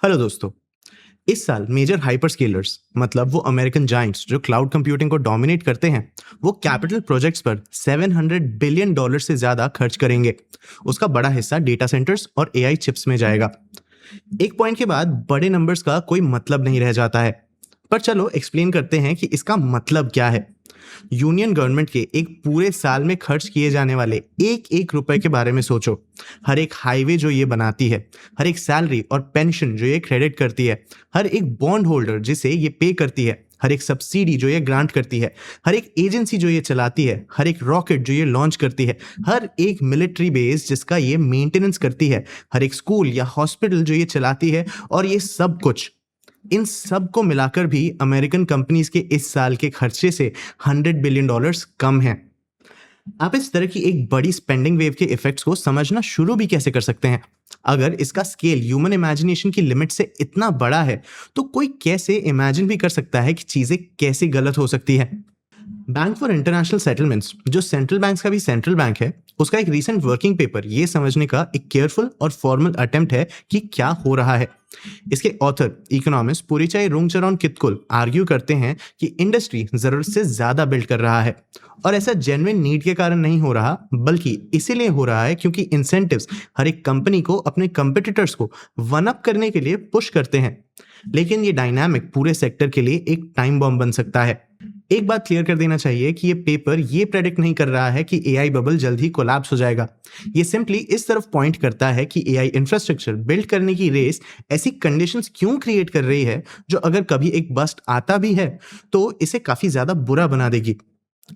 Hello दोस्तों। इस साल मेजर हाइपरस्केलर्स मतलब वो अमेरिकन जायंट्स जो क्लाउड कंप्यूटिंग को डोमिनेट करते हैं, वो कैपिटल प्रोजेक्ट्स पर 700 बिलियन डॉलर से ज्यादा खर्च करेंगे। उसका बड़ा हिस्सा डेटा सेंटर्स और एआई चिप्स में जाएगा। एक पॉइंट के बाद बड़े नंबर्स का कोई मतलब नहीं रह जाता है। पर चलो एक्सप्लेन करते हैं कि इसका मतलब क्या है। यूनियन गवर्नमेंट के एक पूरे साल में खर्च किए जाने वाले एक एक रुपए के बारे में सोचो। हर एक हाईवे जो ये बनाती है, हर एक सैलरी और पेंशन जो ये क्रेडिट करती है, हर एक बॉन्ड होल्डर जिसे ये पे करती है, हर एक सब्सिडी जो ये ग्रांट करती है, हर एक एजेंसी जो ये चलाती है, हर एक रॉकेट जो ये लॉन्च करती है, हर एक मिलिट्री बेस जिसका ये मेंटेनेंस करती है, हर एक स्कूल या हॉस्पिटल जो ये चलाती है, और ये सब कुछ, इन सब को मिलाकर भी अमेरिकन कंपनीज के इस साल के खर्चे से 100 बिलियन डॉलर्स कम हैं। आप इस तरह की एक बड़ी स्पेंडिंग वेव के इफेक्ट्स को समझना शुरू भी कैसे कर सकते हैं? अगर इसका स्केल ह्यूमन इमेजिनेशन की लिमिट से इतना बड़ा है, तो कोई कैसे इमेजिन भी कर सकता है कि चीजें कैसे गलत हो सकती है? बैंक फॉर इंटरनेशनल सेटलमेंट्स, जो सेंट्रल बैंक्स का भी सेंट्रल बैंक है, उसका एक रीसेंट वर्किंग पेपर ये समझने का एक केयरफुल और फॉर्मल अटेम्प्ट है कि क्या हो रहा है। इसके ऑथर इकोनॉमिस्ट पुरीचाई रुंगचरण कितकुल आर्ग्यू करते हैं कि इंडस्ट्री जरूरत से ज्यादा बिल्ड कर रहा है, और ऐसा जेन्युइन नीड के कारण नहीं हो रहा, बल्कि इसीलिए हो रहा है क्योंकि इंसेंटिव्स हर एक कंपनी को अपने कंपिटिटर्स को वन अप करने के लिए पुश करते हैं। लेकिन ये डायनामिक पूरे सेक्टर के लिए एक टाइम बॉम्ब बन सकता है। एक बात क्लियर कर देना चाहिए कि ये पेपर ये प्रेडिक्ट नहीं कर रहा है कि एआई बबल जल्द ही कोलैप्स हो जाएगा। ये सिंपली इस तरफ पॉइंट करता है कि एआई इंफ्रास्ट्रक्चर बिल्ड करने की रेस ऐसी कंडीशंस क्यों क्रिएट कर रही है जो अगर कभी एक बस्ट आता भी है तो इसे काफी ज्यादा बुरा बना देगी।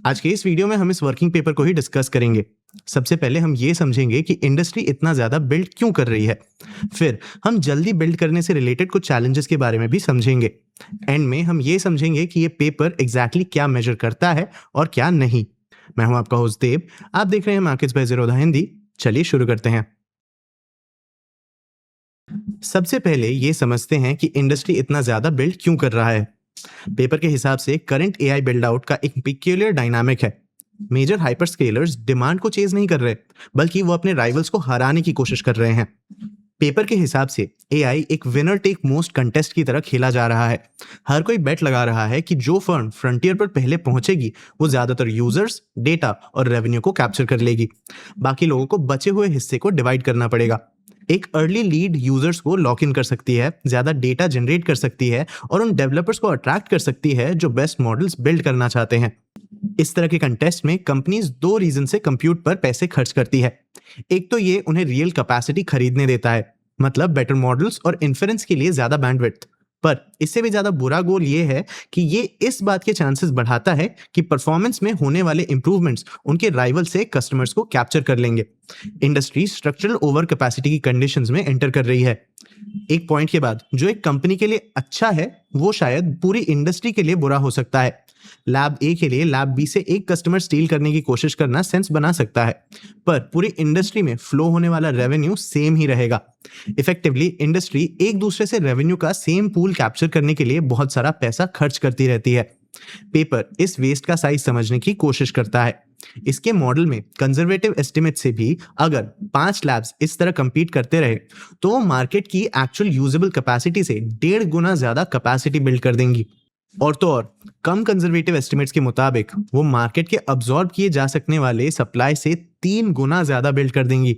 आज के इस वीडियो में हम इस वर्किंग पेपर को ही डिस्कस करेंगे। सबसे पहले हम ये समझेंगे कि इंडस्ट्री इतना ज्यादा बिल्ड क्यों कर रही है। फिर हम जल्दी बिल्ड करने से रिलेटेड कुछ चैलेंजेस के बारे में भी समझेंगे। एंड में हम ये समझेंगे कि ये पेपर एग्जैक्टली क्या मेजर करता है और क्या नहीं। मैं हूं आपका होस्ट देव, आप देख रहे हैं मार्केट्स बाय ज़ीरोधा हिंदी। चलिए शुरू करते हैं। सबसे पहले ये समझते हैं कि इंडस्ट्री इतना ज्यादा बिल्ड क्यों कर रहा है। पेपर के हिसाब से करंट एआई बिल्ड आउट का एक पिक्यूलियर डायनामिक है। मेजर हाइपरस्केलर्स डिमांड को चेज नहीं कर रहे, बल्कि वो अपने राइवल्स को हराने की कोशिश कर रहे हैं। पेपर के हिसाब से एआई एक विनर टेक मोस्ट कंटेस्ट की तरह खेला जा रहा है। हर कोई बेट लगा रहा है कि जो फर्म फ्रंटियर पर पहले पहुंचेगी वो ज्यादातर यूजर्स, डेटा और रेवेन्यू को कैप्चर कर लेगी। बाकी लोगों को बचे हुए हिस्से को डिवाइड करना पड़ेगा। एक अर्ली लीड यूजर्स को लॉक इन कर सकती है, ज्यादा डेटा जनरेट कर सकती है और उन डेवलपर्स को अट्रैक्ट कर सकती है जो बेस्ट मॉडल्स बिल्ड करना चाहते हैं। इस तरह के कंटेस्ट में कंपनीज दो रीजन से कंप्यूट पर पैसे खर्च करती है। एक तो ये उन्हें रियल कैपेसिटी खरीदने देता है, मतलब बेटर मॉडल्स और इन्फ्रेंस के लिए ज्यादा बैंडविड्थ। पर इससे भी ज्यादा बुरा गोल ये है कि ये इस बात के चांसेस बढ़ाता है कि परफॉर्मेंस में होने वाले इंप्रूवमेंट्स उनके राइवल से कस्टमर्स को कैप्चर कर लेंगे। इंडस्ट्री स्ट्रक्चरल ओवर कैपेसिटी की कंडीशंस में एंटर कर रही है। एक पॉइंट के बाद जो एक कंपनी के लिए अच्छा है वो शायद पूरी इंडस्ट्री के लिए बुरा हो सकता है। लैब ए के लिए लैब बी से एक कस्टमर स्टील करने की कोशिश करना सेंस बना सकता है, पर पूरी इंडस्ट्री में फ्लो होने वाला रेवेन्यू सेम ही रहेगा। इफेक्टिवली इंडस्ट्री एक दूसरे से रेवेन्यू का सेम पूल कैप्चर करने के लिए बहुत सारा पैसा खर्च करती रहती है। पेपर इस वेस्ट का साइज समझने की कोशिश करता है। इसके मॉडल में कंजर्वेटिव एस्टिमेट से भी अगर 5 लैब्स इस तरह कंपीट करते रहे तो मार्केट की एक्चुअल यूजेबल कैपेसिटी से 1.5 गुना ज्यादा कैपेसिटी बिल्ड कर देंगी। और तो और कम कंजर्वेटिव एस्टिमेट्स के मुताबिक वो मार्केट के अब्सॉर्ब किए जा सकने वाले सप्लाई से 3 गुना ज्यादा बिल्ड कर देंगी।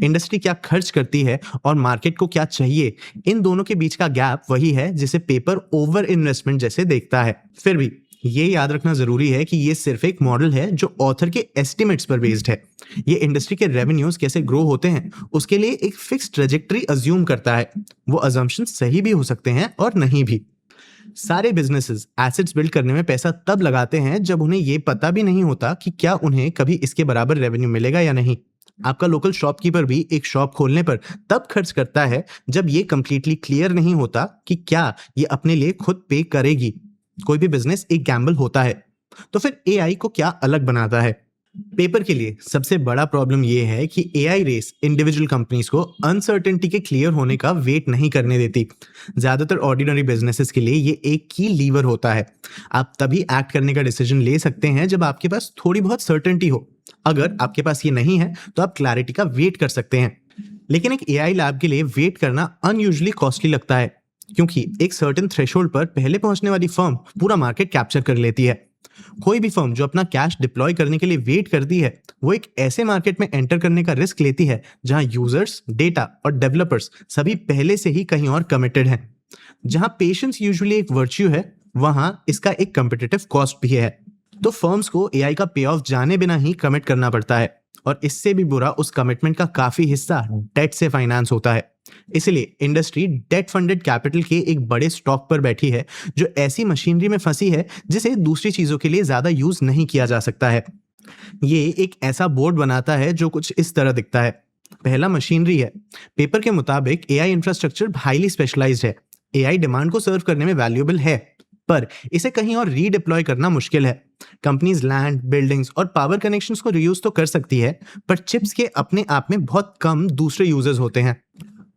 इंडस्ट्री क्या खर्च करती है और मार्केट को क्या चाहिए, इन दोनों के बीच का गैप वही है जिसे पेपर ओवर इन्वेस्टमेंट जैसे देखता है। फिर भी ये याद रखना जरूरी है कि ये सिर्फ एक मॉडल है जो ऑथर के एस्टिमेट्स पर बेस्ड है। ये इंडस्ट्री के रेवेन्यूज कैसे ग्रो होते हैं उसके लिए एक फिक्स ट्रेजेक्टरी अज्यूम करता है। वो अजम्पशन सही भी हो सकते हैं और नहीं भी। सारे बिजनेसेस एसेट्स बिल्ड करने में पैसा तब लगाते हैं जब उन्हें ये पता भी नहीं होता कि क्या उन्हें कभी इसके बराबर रेवेन्यू मिलेगा या नहीं। आपका लोकल शॉपकीपर भी एक शॉप खोलने पर तब खर्च करता है जब ये कंप्लीटली क्लियर नहीं होता कि क्या ये अपने लिए खुद पे करेगी। कोई भी बिजनेस एक गैम्बल होता है। तो फिर एआई को क्या अलग बनाता है? पेपर के लिए सबसे बड़ा प्रॉब्लम यह है कि एआई रेस इंडिविजुअल कंपनीज को अनसर्टेनिटी के क्लियर होने का वेट नहीं करने देती। ज्यादातर ऑर्डिनरी बिजनेसेस के लिए ये एक की लीवर होता है। आप तभी एक्ट करने का डिसीजन ले सकते हैं जब आपके पास थोड़ी बहुत सर्टेनिटी हो। अगर आपके पास ये नहीं है तो आप क्लैरिटी का वेट कर सकते हैं। लेकिन एक एआई लैब के लिए वेट करना अनयूजुअली कॉस्टली लगता है, क्योंकि एक सर्टेन थ्रेशोल्ड पर पहले पहुंचने वाली फर्म पूरा मार्केट कैप्चर कर लेती है। कोई भी फर्म जो अपना कैश डिप्लॉय करने के लिए वेट करती है, वो एक ऐसे मार्केट में एंटर करने का रिस्क लेती है जहां यूजर्स, डेटा और डेवलपर्स सभी पहले से ही कहीं और कमिटेड हैं। जहां पेशेंस यूजुअली एक वर्च्यू है, वहां इसका एक कम्पिटिटिव कॉस्ट भी है। तो फर्म्स को एआई का पे ऑफ जाने बिना ही कमिट करना पड़ता है, और इससे भी बुरा उस कमिटमेंट का काफी हिस्सा डेट से फाइनेंस होता है। इसलिए इंडस्ट्री डेट फंडेड कैपिटल के एक बड़े स्टॉक पर बैठी है, जो ऐसी मशीनरी में फंसी है जिसे दूसरी चीजों के लिए ज्यादा यूज नहीं किया जा सकता है। ये एक ऐसा बोर्ड बनाता है जो कुछ इस तरह दिखता है। पहला मशीनरी है। पेपर के मुताबिक एआई इंफ्रास्ट्रक्चर हाईली स्पेशलाइज्ड है। एआई डिमांड को सर्व करने में वैल्यूएबल है, पर इसे कहीं और रीडिप्लॉय करना मुश्किल है। कंपनीज लैंड, बिल्डिंग्स और पावर कनेक्शंस को रीयूज तो कर सकती है, पर चिप्स के अपने आप में बहुत कम दूसरे यूजर्स होते हैं।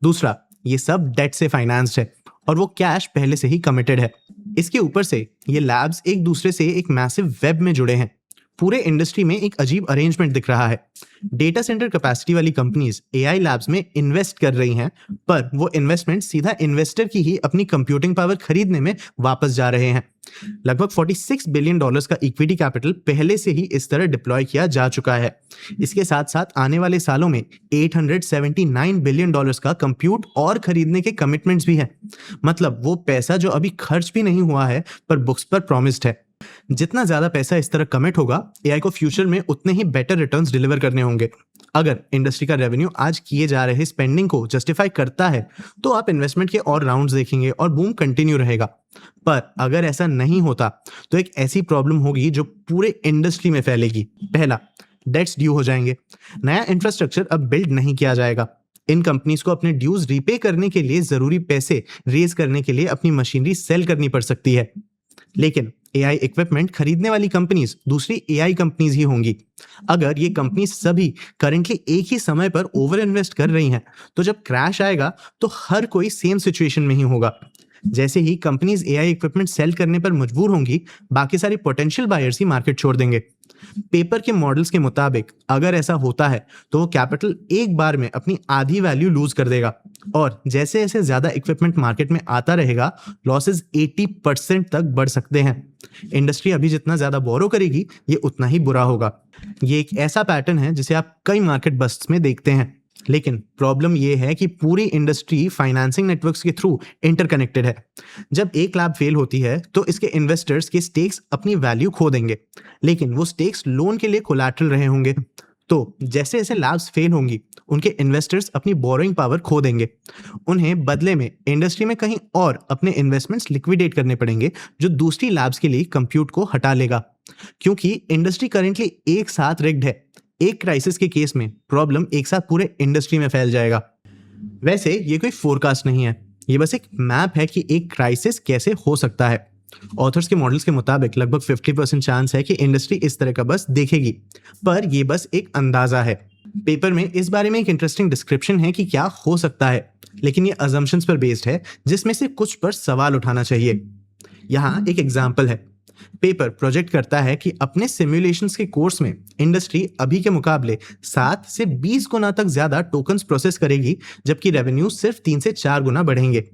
दूसरा, ये सब डेट से फाइनेंस्ड है और वो कैश पहले से ही कमिटेड है। इसके ऊपर से ये लैब्स एक दूसरे से एक मैसिव वेब में जुड़े हैं। पूरे इंडस्ट्री में एक अजीब अरेंजमेंट दिख रहा है। डेटा सेंटर कैपेसिटी वाली कंपनीज एआई लैब्स में इन्वेस्ट कर रही हैं, पर वो इन्वेस्टमेंट सीधा इन्वेस्टर की ही अपनी कंप्यूटिंग पावर खरीदने में वापस जा रहे हैं। लगभग $46 बिलियन का इक्विटी कैपिटल पहले से ही इस तरह डिप्लॉय किया जा चुका है। इसके साथ साथ आने वाले सालों में $879 बिलियन का कंप्यूट और खरीदने के कमिटमेंट्स भी हैं। मतलब वो पैसा जो अभी खर्च भी नहीं हुआ है, पर बुक्स पर प्रॉमिस्ड है। जितना ज्यादा पैसा इस तरह कमिट होगा, एआई को फ्यूचर में उतने ही बेटर रिटर्न्स डिलीवर करने होंगे। अगर इंडस्ट्री का रेवेन्यू आज किए जा रहे स्पेंडिंग को जस्टिफाई करता है, तो आप इन्वेस्टमेंट के और राउंड्स देखेंगे और बूम कंटिन्यू रहेगा। पर अगर ऐसा नहीं होता, तो एक ऐसी प्रॉब्लम होगी जो पूरे इंडस्ट्री में फैलेगी। पहला, डेट्स ड्यू हो जाएंगे। नया इंफ्रास्ट्रक्चर अब बिल्ड नहीं किया जाएगा। इन कंपनीज को अपने ड्यूज रीपे करने के लिए जरूरी पैसे रेज करने के लिए अपनी मशीनरी सेल करनी पड़ सकती है। लेकिन एआई इक्विपमेंट खरीदने वाली कंपनीज दूसरी एआई कंपनीज ही होंगी। अगर ये कंपनीज सभी करेंटली एक ही समय पर ओवर इन्वेस्ट कर रही हैं, तो जब क्रैश आएगा तो हर कोई सेम सिचुएशन में ही होगा। जैसे ही कंपनीज एआई इक्विपमेंट सेल करने पर मजबूर होंगी, बाकी सारे पोटेंशियल बायर्स ही मार्केट छोड़ देंगे। पेपर के मॉडल्स के मुताबिक अगर ऐसा होता है, तो वो कैपिटल एक बार में अपनी आधी वैल्यू लूज कर देगा, और जैसे जैसे ज्यादा इक्विपमेंट मार्केट में आता रहेगा, लॉसेस 80% तक बढ़ सकते हैं। इंडस्ट्री अभी जितना ज्यादा बोरो करेगी, ये उतना ही बुरा होगा। ये एक ऐसा पैटर्न है जिसे आप कई मार्केट बस्ट्स में देखते हैं। लेकिन प्रॉब्लम यह है कि पूरी इंडस्ट्री फाइनेंसिंग नेटवर्क्स के थ्रू इंटरकनेक्टेड है। जब एक लैब फेल होती है, तो इसके इन्वेस्टर्स के स्टेक्स अपनी वैल्यू खो देंगे, लेकिन वो स्टेक्स लोन के लिए कोलैटरल रहे होंगे। तो जैसे जैसे लैब्स फेल होंगी, उनके इन्वेस्टर्स अपनी बोरोइंग पावर खो देंगे। उन्हें बदले में इंडस्ट्री में कहीं और अपने इन्वेस्टमेंट्स लिक्विडेट करने पड़ेंगे, जो दूसरी लैब्स के लिए कंप्यूट को हटा लेगा। क्योंकि इंडस्ट्री करेंटली एक साथ रिग्ड है, एक क्राइसिस के केस में प्रॉब्लम एक साथ पूरे इंडस्ट्री में फैल जाएगा। वैसे ये कोई फोरकास्ट नहीं है, ये बस एक मैप है कि एक क्राइसिस कैसे हो सकता है। ऑथर्स के मॉडल्स के मुताबिक लगभग 50% चांस है कि इंडस्ट्री इस तरह का बस देखेगी, पर ये बस एक अंदाजा है। पेपर में इस बारे में एक इंटरेस्टिंग डिस्क्रिप्शन है कि क्या हो सकता है, लेकिन ये अजम्पशंस पर बेस्ड है, जिसमें से कुछ पर सवाल उठाना चाहिए। यहाँ एक एग्जाम्पल है। पेपर प्रोजेक्ट करता है कि अपने सिमुलेशंस के कोर्स में इंडस्ट्री अभी के मुकाबले 7 से 20 गुना तक ज्यादा टोकन्स प्रोसेस करेगी, जबकि रेवेन्यू सिर्फ 3 से 4 गुना बढ़ेंगे।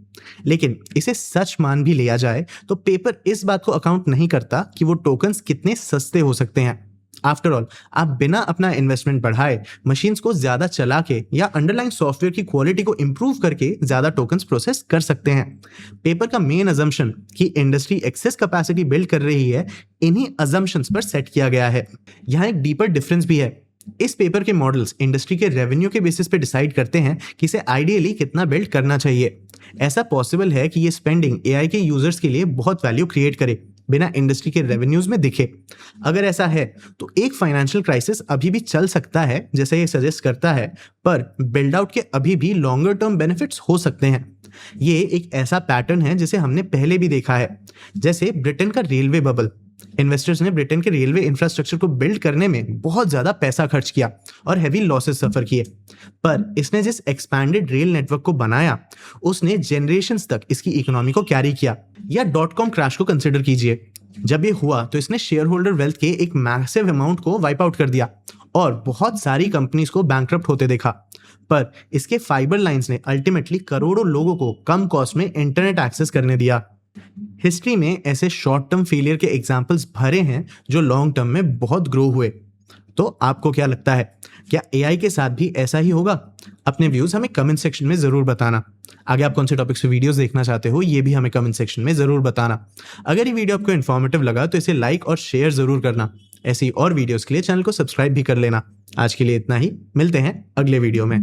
लेकिन इसे सच मान भी लिया जाए, तो पेपर इस बात को अकाउंट नहीं करता कि वो टोकन्स कितने सस्ते हो सकते हैं। आफ्टर ऑल, आप बिना अपना इन्वेस्टमेंट बढ़ाए मशीन्स को ज्यादा चला के या अंडरलाइन सॉफ्टवेयर की क्वालिटी को इंप्रूव करके ज्यादा टोकन्स प्रोसेस कर सकते हैं। पेपर का मेन अजम्पशन कि इंडस्ट्री एक्सेस कैपेसिटी बिल्ड कर रही है, इन्हीं अजम्पशंस पर सेट किया गया है। यहाँ एक डीपर डिफरेंस भी है। इस पेपर के मॉडल्स इंडस्ट्री के रेवेन्यू के बेसिस पे डिसाइड करते हैं कि इसे आइडियली कितना बिल्ड करना चाहिए। ऐसा पॉसिबल है कि ये स्पेंडिंग एआई के यूजर्स के लिए बहुत वैल्यू क्रिएट करे, बिना इंडस्ट्री के रेवेन्यूज में दिखे। अगर ऐसा है, तो एक फाइनेंशियल क्राइसिस अभी भी चल सकता है, जैसे ये सजेस्ट करता है, पर बिल्ड आउट के अभी भी लॉन्गर टर्म बेनिफिट्स हो सकते हैं। ये एक ऐसा पैटर्न है जिसे हमने पहले भी देखा है, जैसे ब्रिटेन का रेलवे बबल। इन्वेस्टर्स ने ब्रिटेन के रेलवे इंफ्रास्ट्रक्चर को बिल्ड करने में बहुत ज्यादा पैसा खर्च किया और हेवी लॉसेस सफर किए, पर इसने जिस एक्सपैंडेड रेल नेटवर्क को बनाया, उसने जनरेशंस तक इसकी इकोनॉमी को कैरी किया। या .com क्रैश को कंसिडर कीजिए। जब ये हुआ, तो इसने शेयर होल्डर वेल्थ के एक मैसिव अमाउंट को वाइप आउट कर दिया और बहुत सारी कंपनीज को बैंकरप्ट होते देखा। पर इसके फाइबर लाइंस ने अल्टीमेटली करोड़ों लोगों को कम कॉस्ट में इंटरनेट एक्सेस करने दिया। हिस्ट्री में ऐसे शॉर्ट टर्म फेलियर के एग्जाम्पल्स भरे हैं जो लॉन्ग टर्म में बहुत ग्रो हुए। तो आपको क्या लगता है, क्या एआई के साथ भी ऐसा ही होगा? अपने व्यूज हमें कमेंट सेक्शन में जरूर बताना। आगे आप कौन से टॉपिक्स पे वीडियोस देखना चाहते हो ये भी हमें कमेंट सेक्शन में जरूर बताना। अगर ये वीडियो आपको इन्फॉर्मेटिव लगा तो इसे लाइक और शेयर जरूर करना। ऐसी और वीडियोस के लिए चैनल को सब्सक्राइब भी कर लेना। आज के लिए इतना ही, मिलते हैं अगले वीडियो में।